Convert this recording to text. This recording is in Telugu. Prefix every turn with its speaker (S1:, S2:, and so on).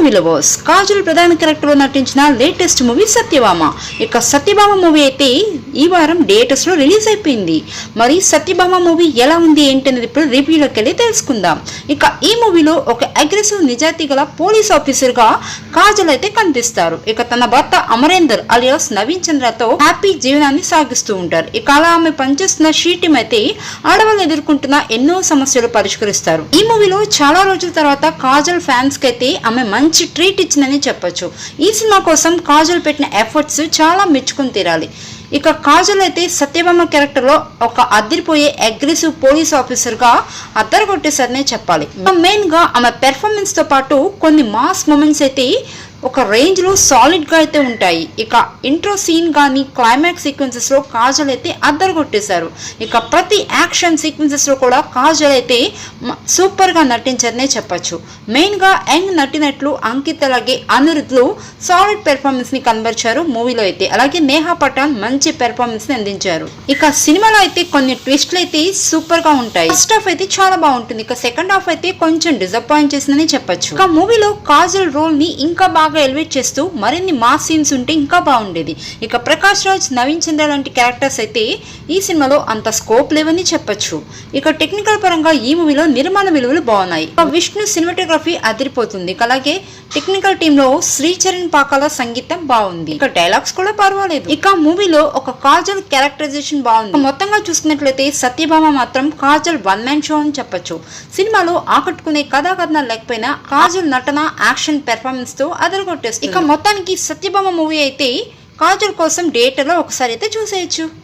S1: మూవీలో బాస్ కాజల్ ప్రధాన క్యారెక్టర్ లో నటించిన లేటెస్ట్ మూవీ సత్యభామ. ఇక సత్యభామ మూవీ అయితే ఈ వారం థియేటర్స్ లో రిలీజ్ అయిపోయింది. మరి సత్యభామ మూవీ ఎలా ఉంది ఏంటనేది ఇప్పుడు రివ్యూలోకి వెళ్ళి తెలుసుకుందాం. ఇక ఈ మూవీలో ఒక అగ్రెసివ్ నిజాయితీ గల పోలీస్ ఆఫీసర్ గా కాజల్ అయితే కనిపిస్తారు. ఇక తన భర్త అమరేందర్ అలియాస్ నవీన్ చంద్రతో హ్యాపీ జీవనాన్ని సాగిస్తూ ఉంటారు. ఇక అలా ఆమె పనిచేస్తున్న షీ టీమ్ అయితే ఆడవాళ్ళు ఎదుర్కొంటున్న ఎన్నో సమస్యలు పరిష్కరిస్తారు. ఈ మూవీలో చాలా రోజుల తర్వాత కాజల్ ఫ్యాన్స్ కి అయితే ఆమె మంచి ట్రీట్ ఇచ్చిందని చెప్పొచ్చు. ఈ సినిమా కోసం కాజల్ పెట్టిన ఎఫర్ట్స్ చాలా మెచ్చుకుని తీరాలి. ఇక కాజల్ అయితే సత్యభామ క్యారెక్టర్ లో ఒక అదిరిపోయే అగ్రెసివ్ పోలీస్ ఆఫీసర్ గా అద్దరగొట్టేసరనే చెప్పాలి. మెయిన్ గా ఆమె పెర్ఫార్మెన్స్ తో పాటు కొన్ని మాస్ మూమెంట్స్ అయితే ఒక రేంజ్ లో సాలిడ్ గా అయితే ఉంటాయి. ఇక ఇంట్రో సీన్ కానీ క్లైమాక్స్ సీక్వెన్సెస్ లో కాజల్ అయితే అద్దరగొట్టేశారు. ఇక ప్రతి యాక్షన్ సీక్వెన్సెస్ లో కూడా కాజల్ అయితే సూపర్ గా నటించారనే చెప్పొచ్చు. మెయిన్ గా యంగ్ నటినట్లు అంకిత్ అలాగే అనిరుద్లు సాలిడ్ పెర్ఫార్మెన్స్ ని కనబరిచారు మూవీలో అయితే. అలాగే నేహా పఠాన్ మంచి పెర్ఫార్మెన్స్ ని అందించారు. ఇక సినిమాలో అయితే కొన్ని ట్విస్ట్లు అయితే సూపర్ గా ఉంటాయి. ఫస్ట్ హాఫ్ అయితే చాలా బాగుంటుంది. ఇక సెకండ్ హాఫ్ అయితే కొంచెం డిసప్పాయింట్ చేసిందని చెప్పొచ్చు. ఇక మూవీలో కాజల్ రోల్ ని ఇంకా బాగా ఎలివేట్ చేస్తూ మరిన్ని మాస్ సీన్స్ ఉంటే ఇంకా బాగుండేది. ఇక ప్రకాష్ రాజ్, నవీన్ చంద్ర లాంటి క్యారెక్టర్స్ అయితే ఈ సినిమాలో అంత స్కోప్ లేవని చెప్పొచ్చు. ఇక టెక్నికల్ పరంగా ఈ మూవీలో నిర్మాణ విలువలు బాగున్నాయి. ఇక విష్ణు సినిమాటోగ్రఫీ అదిరిపోతుంది. అలాగే టెక్నికల్ టీమ్ లో శ్రీచరణ్ పాకాల సంగీతం బాగుంది. ఇక డైలాగ్స్ కూడా పర్వాలేదు. ఇక మూవీలో ఒక కాజల్ క్యారెక్టరైజేషన్ బాగుంది. మొత్తంగా చూసుకున్నట్లయితే సత్యభామ మాత్రం కాజల్ వన్ మ్యాన్ షో అని చెప్పొచ్చు. సినిమాలో ఆకట్టుకునే కథాకథనాలు లేకపోయినా కాజల్ నటన, యాక్షన్ పెర్ఫార్మెన్స్ తో అదరగొట్టేస్తుంది. ఇక మొత్తానికి సత్యభామ మూవీ అయితే కాజల్ కోసం థియేటర్ లో ఒకసారి అయితే చూసేయచ్చు.